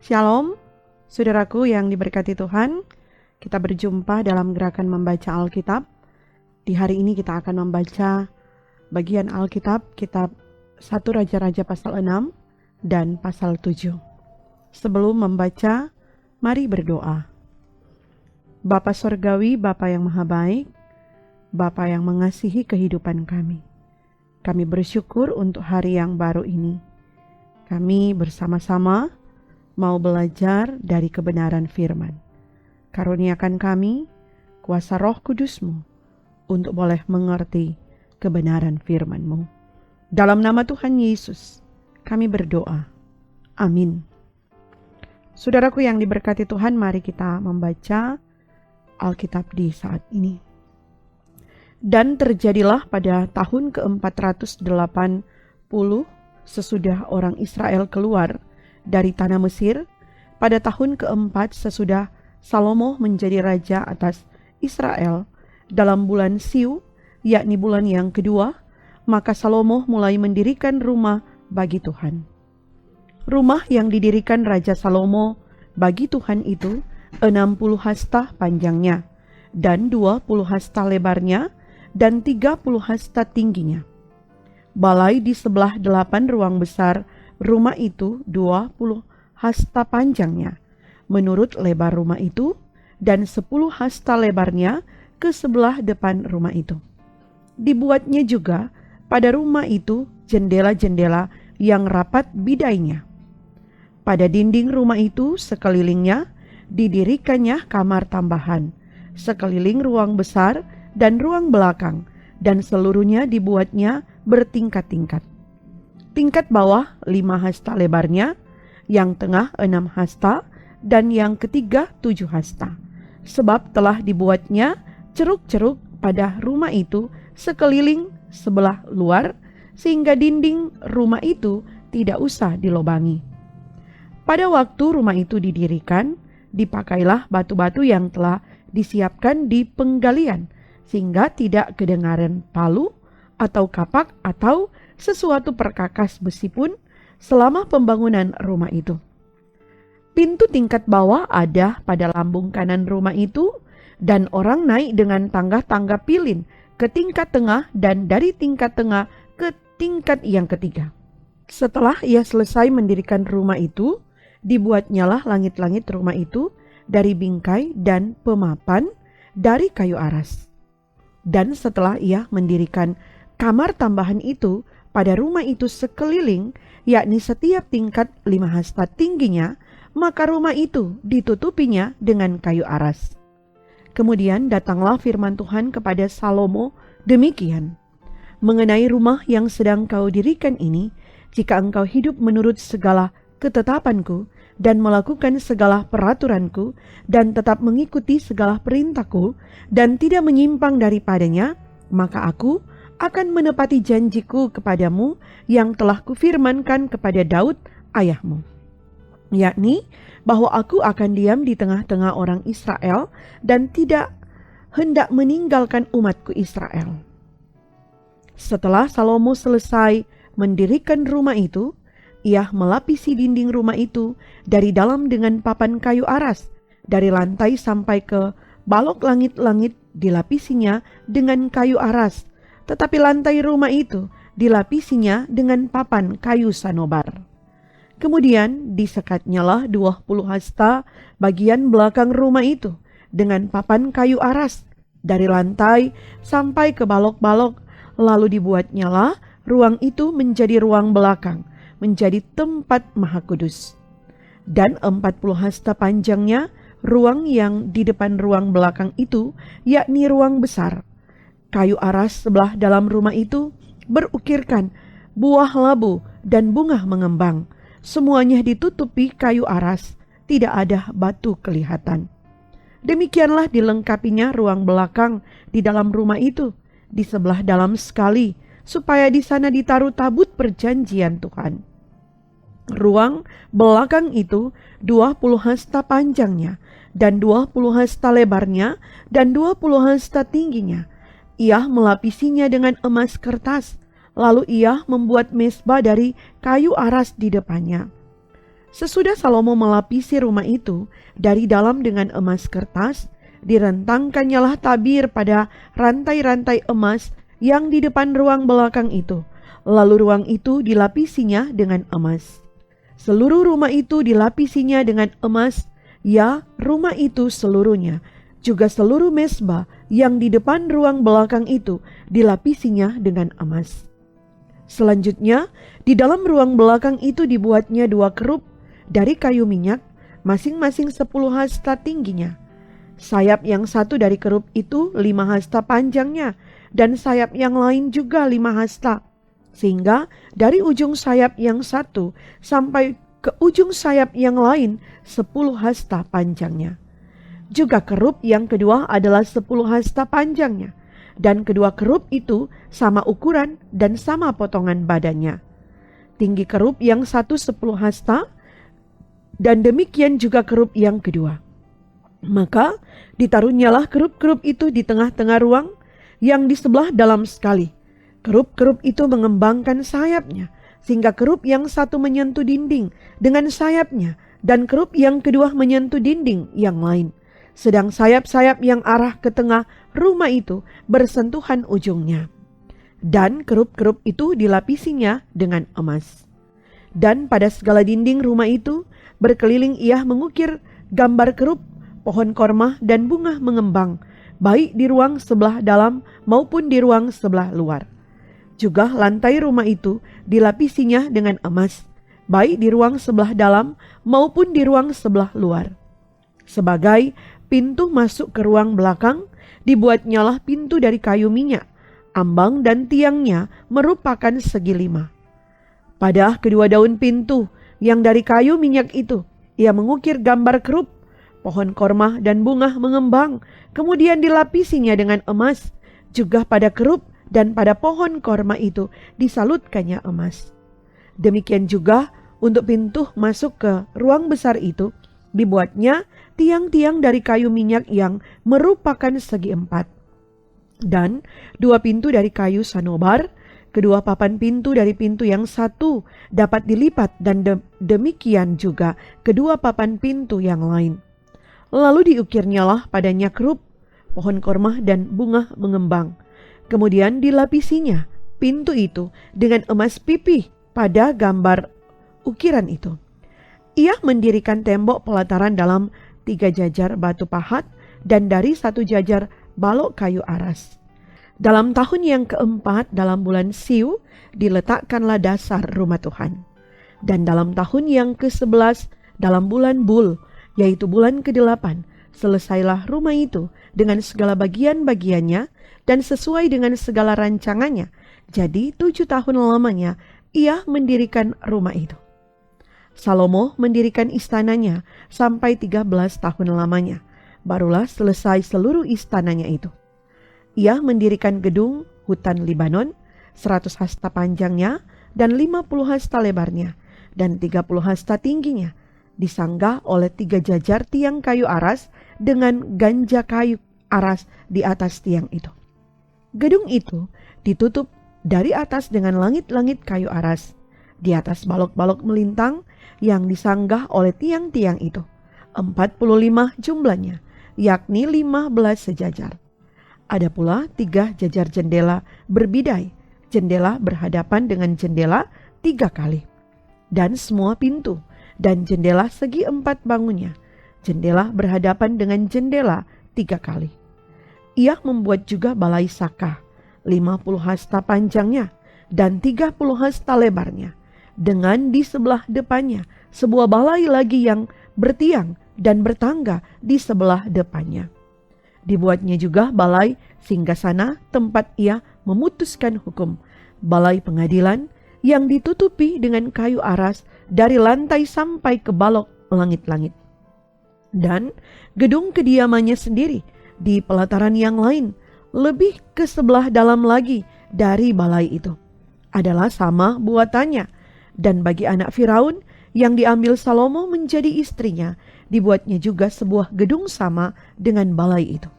Shalom, saudaraku yang diberkati Tuhan. Kita berjumpa dalam gerakan membaca Alkitab. Di hari ini kita akan membaca bagian Alkitab, kitab 1 Raja-Raja pasal 6 dan pasal 7. Sebelum membaca, mari berdoa. Bapa Sorgawi, Bapa yang Maha Baik, Bapa yang mengasihi kehidupan kami. Kami bersyukur untuk hari yang baru ini. Kami bersama-sama mau belajar dari kebenaran firman. Karuniakan kami kuasa Roh Kudus-Mu untuk boleh mengerti kebenaran firman-Mu. Dalam nama Tuhan Yesus, kami berdoa. Amin. Saudaraku yang diberkati Tuhan, mari kita membaca Alkitab di saat ini. Dan terjadilah pada tahun ke-480 sesudah orang Israel keluar dari tanah Mesir, pada tahun keempat sesudah Salomo menjadi raja atas Israel, dalam bulan Siu, yakni bulan yang kedua, maka Salomo mulai mendirikan rumah bagi Tuhan. Rumah yang didirikan Raja Salomo bagi Tuhan itu 60 hasta panjangnya, dan 20 hasta lebarnya, dan 30 hasta tingginya. Balai di sebelah 8 ruang besar rumah itu 20 hasta panjangnya menurut lebar rumah itu, dan 10 hasta lebarnya ke sebelah depan rumah itu. Dibuatnya juga pada rumah itu jendela-jendela yang rapat bidainya. Pada dinding rumah itu sekelilingnya didirikannya kamar tambahan, sekeliling ruang besar dan ruang belakang, dan seluruhnya dibuatnya bertingkat-tingkat. Tingkat bawah 5 hasta lebarnya, yang tengah 6 hasta, dan yang ketiga 7 hasta. Sebab telah dibuatnya ceruk-ceruk pada rumah itu sekeliling sebelah luar, sehingga dinding rumah itu tidak usah dilobangi. Pada waktu rumah itu didirikan, dipakailah batu-batu yang telah disiapkan di penggalian, sehingga tidak kedengaran palu atau kapak atau sesuatu perkakas besi pun selama pembangunan rumah itu. Pintu tingkat bawah ada pada lambung kanan rumah itu, dan orang naik dengan tangga-tangga pilin ke tingkat tengah dan dari tingkat tengah ke tingkat yang ketiga. Setelah ia selesai mendirikan rumah itu, dibuatnyalah langit-langit rumah itu dari bingkai dan pemapan dari kayu aras. Dan setelah ia mendirikan kamar tambahan itu pada rumah itu sekeliling, yakni setiap tingkat 5 hasta tingginya, maka rumah itu ditutupinya dengan kayu aras. Kemudian datanglah firman Tuhan kepada Salomo demikian, mengenai rumah yang sedang kau dirikan ini, jika engkau hidup menurut segala ketetapanku dan melakukan segala peraturanku dan tetap mengikuti segala perintahku dan tidak menyimpang daripadanya, maka aku akan menepati janjiku kepadamu yang telah kufirmankan kepada Daud ayahmu, yakni bahwa aku akan diam di tengah-tengah orang Israel dan tidak hendak meninggalkan umatku Israel. Setelah Salomo selesai mendirikan rumah itu, ia melapisi dinding rumah itu dari dalam dengan papan kayu aras, dari lantai sampai ke balok langit-langit dilapisinya dengan kayu aras, tetapi lantai rumah itu dilapisinya dengan papan kayu sanobar. Kemudian disekatnyalah 20 hasta bagian belakang rumah itu dengan papan kayu aras dari lantai sampai ke balok-balok, lalu dibuatnyalah ruang itu menjadi ruang belakang, menjadi tempat maha kudus. Dan 40 hasta panjangnya ruang yang di depan ruang belakang itu, yakni ruang besar. Kayu aras sebelah dalam rumah itu berukirkan buah labu dan bunga mengembang. Semuanya ditutupi kayu aras, tidak ada batu kelihatan. Demikianlah dilengkapinya ruang belakang di dalam rumah itu, di sebelah dalam sekali, supaya di sana ditaruh tabut perjanjian Tuhan. Ruang belakang itu 20 hasta panjangnya, dan 20 hasta lebarnya, dan 20 hasta tingginya. Ia melapisinya dengan emas kertas, lalu ia membuat mezbah dari kayu aras di depannya. Sesudah Salomo melapisi rumah itu dari dalam dengan emas kertas, direntangkannyalah tabir pada rantai-rantai emas yang di depan ruang belakang itu. Lalu ruang itu dilapisinya dengan emas. Seluruh rumah itu dilapisinya dengan emas, ya rumah itu seluruhnya. Juga seluruh mezbah yang di depan ruang belakang itu dilapisinya dengan emas. Selanjutnya, di dalam ruang belakang itu dibuatnya 2 kerub dari kayu minyak, masing-masing 10 hasta tingginya. Sayap yang satu dari kerub itu 5 hasta panjangnya, dan sayap yang lain juga 5 hasta. Sehingga dari ujung sayap yang satu sampai ke ujung sayap yang lain 10 hasta panjangnya. Juga kerub yang kedua adalah 10 hasta panjangnya, dan kedua kerub itu sama ukuran dan sama potongan badannya. Tinggi kerub yang satu 10 hasta, dan demikian juga kerub yang kedua. Maka ditaruhnyalah kerub-kerub itu di tengah-tengah ruang yang di sebelah dalam sekali. Kerub-kerub itu mengembangkan sayapnya, sehingga kerub yang satu menyentuh dinding dengan sayapnya, dan kerub yang kedua menyentuh dinding yang lain. Sedang sayap-sayap yang arah ke tengah rumah itu bersentuhan ujungnya. Dan kerub-kerub itu dilapisinya dengan emas. Dan pada segala dinding rumah itu berkeliling ia mengukir gambar kerub, pohon korma dan bunga mengembang, baik di ruang sebelah dalam maupun di ruang sebelah luar. Juga lantai rumah itu dilapisinya dengan emas, baik di ruang sebelah dalam maupun di ruang sebelah luar. Sebagai pintu masuk ke ruang belakang, dibuatnyalah pintu dari kayu minyak, ambang dan tiangnya merupakan segi 5. Pada kedua daun pintu yang dari kayu minyak itu, ia mengukir gambar kerub, pohon korma dan bunga mengembang, kemudian dilapisinya dengan emas. Juga pada kerub dan pada pohon korma itu disalutkannya emas. Demikian juga untuk pintu masuk ke ruang besar itu, dibuatnya tiang-tiang dari kayu minyak yang merupakan segi 4. Dan 2 pintu dari kayu sanobar, kedua papan pintu dari pintu yang satu dapat dilipat, dan demikian juga kedua papan pintu yang lain. Lalu diukirnyalah padanya kerub, pohon korma dan bunga mengembang. Kemudian dilapisinya pintu itu dengan emas pipih pada gambar ukiran itu. Ia mendirikan tembok pelataran dalam 3 jajar batu pahat dan dari 1 jajar balok kayu aras. Dalam tahun yang keempat dalam bulan Siu diletakkanlah dasar rumah Tuhan. Dan dalam tahun yang ke-11 dalam bulan Bul, yaitu bulan ke-8, selesailah rumah itu dengan segala bagian-bagiannya dan sesuai dengan segala rancangannya. Jadi 7 tahun lamanya ia mendirikan rumah itu. Salomo mendirikan istananya sampai 13 tahun lamanya. Barulah selesai seluruh istananya itu. Ia mendirikan gedung hutan Libanon, 100 hasta panjangnya dan 50 hasta lebarnya, dan 30 hasta tingginya, disanggah oleh 3 jajar tiang kayu aras dengan ganja kayu aras di atas tiang itu. Gedung itu ditutup dari atas dengan langit-langit kayu aras. Di atas balok-balok melintang yang disanggah oleh tiang-tiang itu, 45 jumlahnya, yakni 15 sejajar. Ada pula 3 jajar jendela berbidai, jendela berhadapan dengan jendela 3 kali. Dan semua pintu dan jendela segi 4 bangunnya, jendela berhadapan dengan jendela 3 kali. Ia membuat juga balai saka, 50 hasta panjangnya dan 30 hasta lebarnya, dengan di sebelah depannya sebuah balai lagi yang bertiang dan bertangga di sebelah depannya. Dibuatnya juga balai singgasana tempat ia memutuskan hukum, balai pengadilan yang ditutupi dengan kayu aras dari lantai sampai ke balok langit-langit. Dan gedung kediamannya sendiri di pelataran yang lain, lebih ke sebelah dalam lagi dari balai itu, adalah sama buatannya. Dan bagi anak Firaun yang diambil Salomo menjadi istrinya, dibuatnya juga sebuah gedung sama dengan balai itu.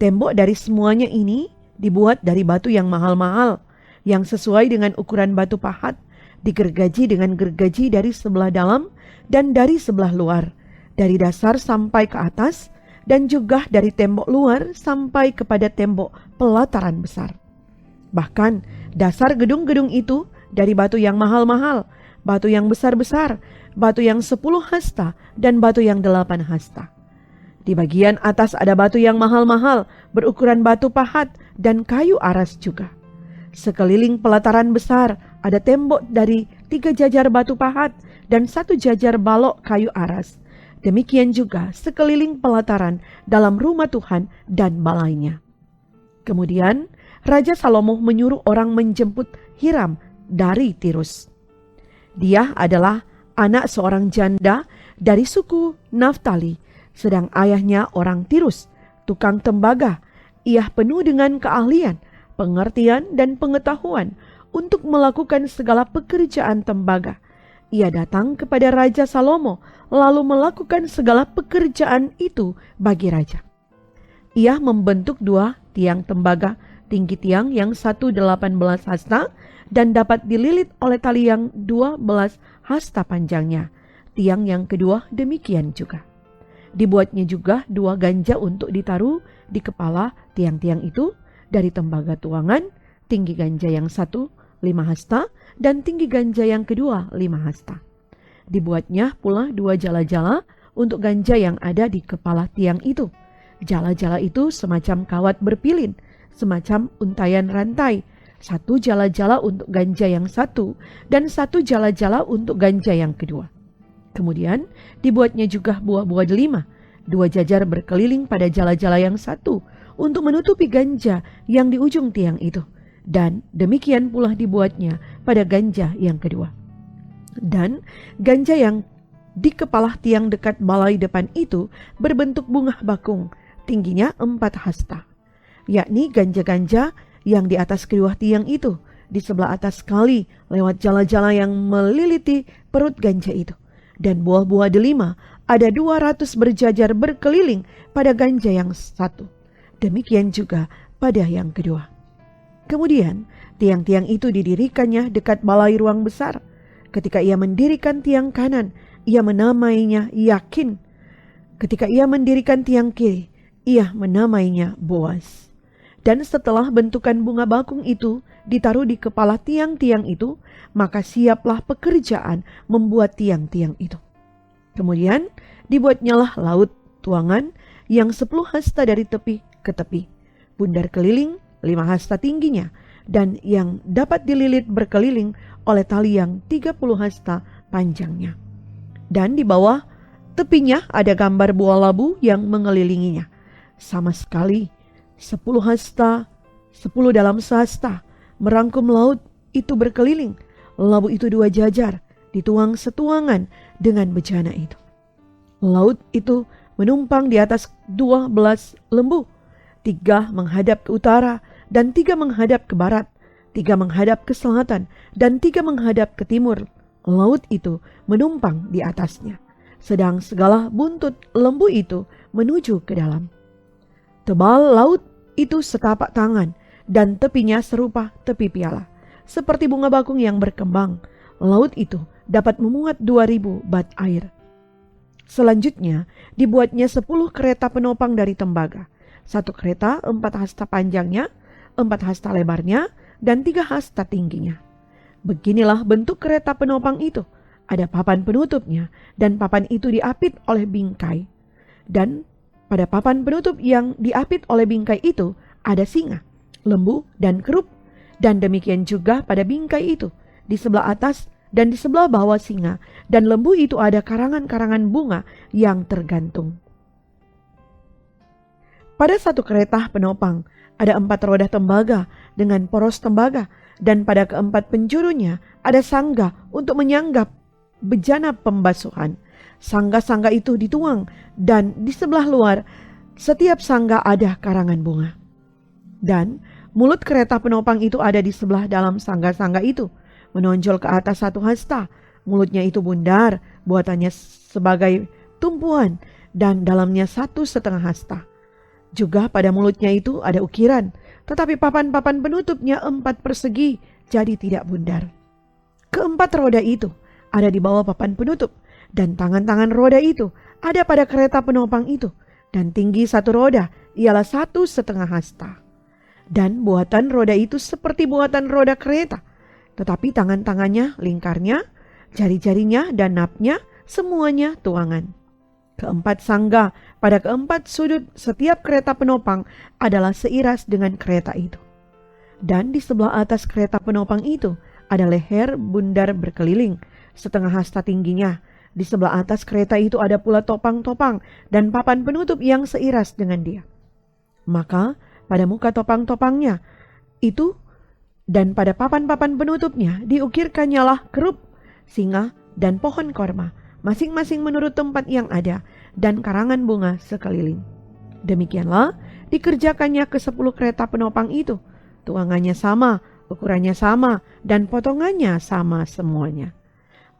Tembok dari semuanya ini dibuat dari batu yang mahal-mahal, yang sesuai dengan ukuran batu pahat, digergaji dengan gergaji dari sebelah dalam dan dari sebelah luar, dari dasar sampai ke atas, dan juga dari tembok luar sampai kepada tembok pelataran besar. Bahkan dasar gedung-gedung itu dari batu yang mahal-mahal, batu yang besar-besar, batu yang 10 hasta, dan batu yang 8 hasta. Di bagian atas ada batu yang mahal-mahal, berukuran batu pahat, dan kayu aras juga. Sekeliling pelataran besar ada tembok dari 3 jajar batu pahat dan 1 jajar balok kayu aras. Demikian juga sekeliling pelataran dalam rumah Tuhan dan balainya. Kemudian Raja Salomo menyuruh orang menjemput Hiram dari Tirus. Dia adalah anak seorang janda dari suku Naftali, sedang ayahnya orang Tirus, tukang tembaga. Ia penuh dengan keahlian, pengertian, dan pengetahuan untuk melakukan segala pekerjaan tembaga. Ia datang kepada Raja Salomo, lalu melakukan segala pekerjaan itu bagi raja. Ia membentuk 2 tiang tembaga, tinggi tiang yang 18 hasta dan dapat dililit oleh tali yang 12 hasta panjangnya. Tiang yang kedua demikian juga. Dibuatnya juga 2 ganja untuk ditaruh di kepala tiang-tiang itu dari tembaga tuangan, tinggi ganja yang 1 5 hasta dan tinggi ganja yang kedua 5 hasta. Dibuatnya pula 2 jala-jala untuk ganja yang ada di kepala tiang itu. Jala-jala itu semacam kawat berpilin, semacam untaian rantai. 1 jala-jala untuk ganja yang 1 dan 1 jala-jala untuk ganja yang kedua. Kemudian dibuatnya juga buah-buah delima, 2 jajar berkeliling pada jala-jala yang 1 untuk menutupi ganja yang di ujung tiang itu. Dan demikian pula dibuatnya pada ganja yang kedua. Dan ganja yang di kepala tiang dekat balai depan itu berbentuk bunga bakung, tingginya 4 hasta, yakni ganja-ganja yang di atas kedua tiang itu, di sebelah atas sekali lewat jala-jala yang meliliti perut ganja itu. Dan buah-buah delima ada 200 berjajar berkeliling pada ganja yang 1. Demikian juga pada yang kedua. Kemudian tiang-tiang itu didirikannya dekat balai ruang besar. Ketika ia mendirikan tiang kanan, ia menamainya Yakin. Ketika ia mendirikan tiang kiri, ia menamainya Boas. Dan setelah bentukan bunga bakung itu ditaruh di kepala tiang-tiang itu, maka siaplah pekerjaan membuat tiang-tiang itu. Kemudian dibuatnyalah laut tuangan yang 10 hasta dari tepi ke tepi, bundar keliling 5 hasta tingginya, dan yang dapat dililit berkeliling oleh tali yang 30 hasta panjangnya. Dan di bawah tepinya ada gambar buah labu yang mengelilinginya. Sama sekali 10 hasta, 10 dalam sehasta, merangkum laut itu berkeliling. Labu itu 2 jajar, dituang setuangan dengan bejana itu. Laut itu menumpang di atas 12 lembu, 3 menghadap ke utara dan 3 menghadap ke barat, 3 menghadap ke selatan dan 3 menghadap ke timur. Laut itu menumpang di atasnya, sedang segala buntut lembu itu menuju ke dalam. Tebal laut itu setapak tangan dan tepinya serupa tepi piala, seperti bunga bakung yang berkembang. Laut itu dapat memuat 2000 bat air. Selanjutnya dibuatnya 10 kereta penopang dari tembaga. 1 kereta 4 hasta panjangnya, 4 hasta lebarnya, dan 3 hasta tingginya. Beginilah bentuk kereta penopang itu. Ada papan penutupnya, dan papan itu diapit oleh bingkai. Dan pada papan penutup yang diapit oleh bingkai itu ada singa, lembu, dan kerup. Dan demikian juga pada bingkai itu, di sebelah atas dan di sebelah bawah singa dan lembu itu ada karangan-karangan bunga yang tergantung. Pada 1 kereta penopang ada 4 roda tembaga dengan poros tembaga, dan pada keempat penjurunya ada sangga untuk menyanggap bejana pembasuhan. Sangga-sangga itu dituang, dan di sebelah luar setiap sangga ada karangan bunga. Dan mulut kereta penopang itu ada di sebelah dalam sangga-sangga itu, menonjol ke atas 1 hasta, Mulutnya itu bundar, buatannya sebagai tumpuan, dan dalamnya 1,5 hasta. Juga pada mulutnya itu ada ukiran, tetapi papan-papan penutupnya 4 persegi, jadi tidak bundar. Keempat roda itu ada di bawah papan penutup, dan tangan-tangan roda itu ada pada kereta penopang itu, dan tinggi satu roda ialah 1,5 hasta. Dan buatan roda itu seperti buatan roda kereta, tetapi tangan-tangannya, lingkarnya, jari-jarinya, dan napnya semuanya tuangan. Keempat sangga pada keempat sudut setiap kereta penopang adalah seiras dengan kereta itu. Dan di sebelah atas kereta penopang itu ada leher bundar berkeliling, 1/2 hasta tingginya. Di sebelah atas kereta itu ada pula topang-topang dan papan penutup yang seiras dengan dia. Maka pada muka topang-topangnya itu dan pada papan-papan penutupnya diukirkannya lah kerub, singa, dan pohon korma, masing-masing menurut tempat yang ada, dan karangan bunga sekeliling. Demikianlah dikerjakannya ke-10 kereta penopang itu. Tuangannya sama, ukurannya sama, dan potongannya sama semuanya.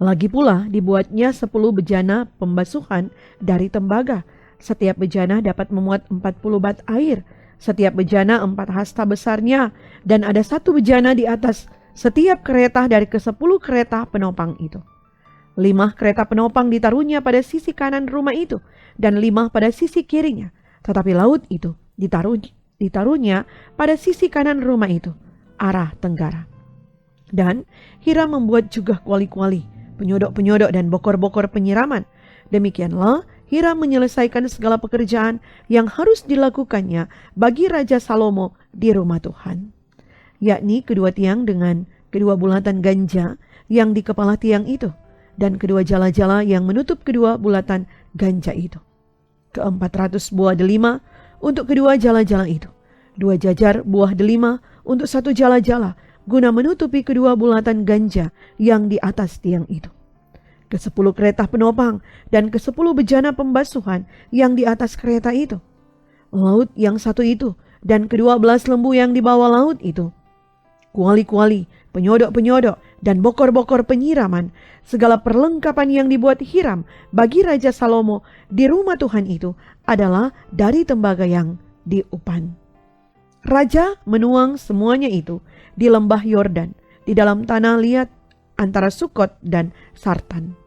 Lagi pula dibuatnya 10 bejana pembasuhan dari tembaga. Setiap bejana dapat memuat 40 bat air. Setiap bejana 4 hasta besarnya, dan ada 1 bejana di atas setiap kereta dari ke-10 kereta penopang itu. 5 kereta penopang ditaruhnya pada sisi kanan rumah itu, dan 5 pada sisi kirinya. Tetapi laut itu ditaruhnya pada sisi kanan rumah itu, arah tenggara. Dan Hiram membuat juga kuali-kuali, penyodok-penyodok, dan bokor-bokor penyiraman. Demikianlah Hiram menyelesaikan segala pekerjaan yang harus dilakukannya bagi Raja Salomo di rumah Tuhan, yakni kedua tiang dengan kedua bulatan ganja yang di kepala tiang itu, dan kedua jala-jala yang menutup kedua bulatan ganja itu. 400 buah delima untuk kedua jala-jala itu, 2 jajar buah delima untuk 1 jala-jala, guna menutupi kedua bulatan ganja yang di atas tiang itu. Ke-10 kereta penopang dan ke-10 bejana pembasuhan yang di atas kereta itu. Laut yang satu itu dan ke-12 lembu yang di bawah laut itu. Kuali-kuali, penyodok-penyodok, dan bokor-bokor penyiraman, segala perlengkapan yang dibuat Hiram bagi Raja Salomo di rumah Tuhan itu adalah dari tembaga yang diupan. Raja menuang semuanya itu di lembah Yordan, di dalam tanah liat antara Sukot dan Sartan.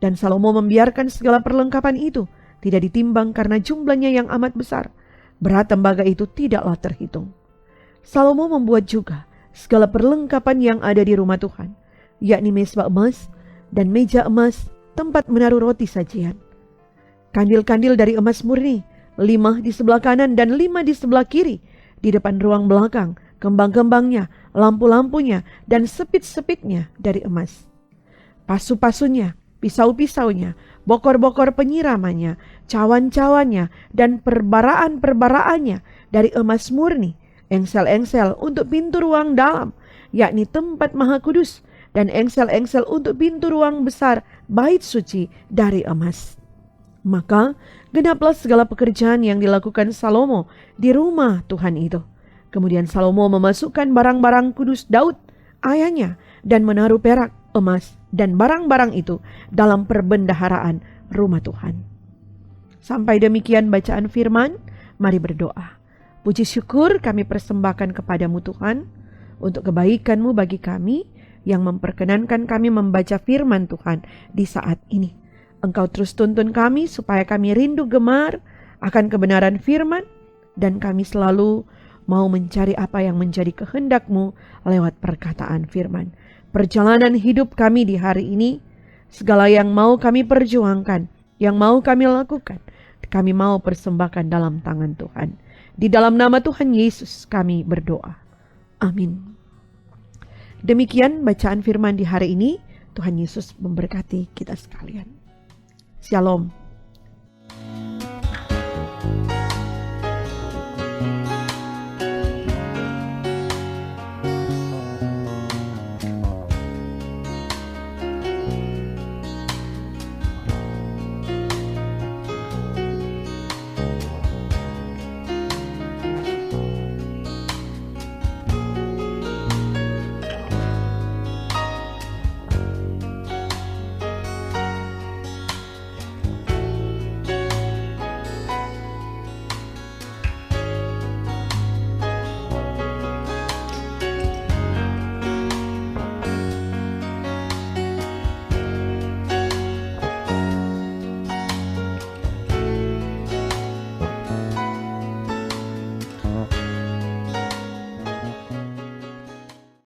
Dan Salomo membiarkan segala perlengkapan itu tidak ditimbang karena jumlahnya yang amat besar. Berat tembaga itu tidaklah terhitung. Salomo membuat juga segala perlengkapan yang ada di rumah Tuhan, yakni mezbah emas dan meja emas, tempat menaruh roti sajian. Kandil-kandil dari emas murni, 5 di sebelah kanan dan 5 di sebelah kiri, di depan ruang belakang, kembang-kembangnya, lampu-lampunya, dan sepit-sepitnya dari emas. Pasu-pasunya, pisau-pisaunya, bokor-bokor penyiramannya, cawan-cawannya, dan perbaraan-perbaraannya dari emas murni, engsel-engsel untuk pintu ruang dalam, yakni tempat maha kudus, dan engsel-engsel untuk pintu ruang besar bait suci dari emas. Maka genaplah segala pekerjaan yang dilakukan Salomo di rumah Tuhan itu. Kemudian Salomo memasukkan barang-barang kudus Daud, ayahnya, dan menaruh perak, emas, dan barang-barang itu dalam perbendaharaan rumah Tuhan. Sampai demikian bacaan firman, mari berdoa. Puji syukur kami persembahkan kepadamu Tuhan, untuk kebaikan-Mu bagi kami, yang memperkenankan kami membaca firman Tuhan di saat ini. Engkau terus tuntun kami supaya kami rindu gemar akan kebenaran firman, dan kami selalu mau mencari apa yang menjadi kehendak-Mu lewat perkataan firman. Perjalanan hidup kami di hari ini, segala yang mau kami perjuangkan, yang mau kami lakukan, kami mau persembahkan dalam tangan Tuhan. Di dalam nama Tuhan Yesus kami berdoa. Amin. Demikian bacaan firman di hari ini. Tuhan Yesus memberkati kita sekalian. Shalom.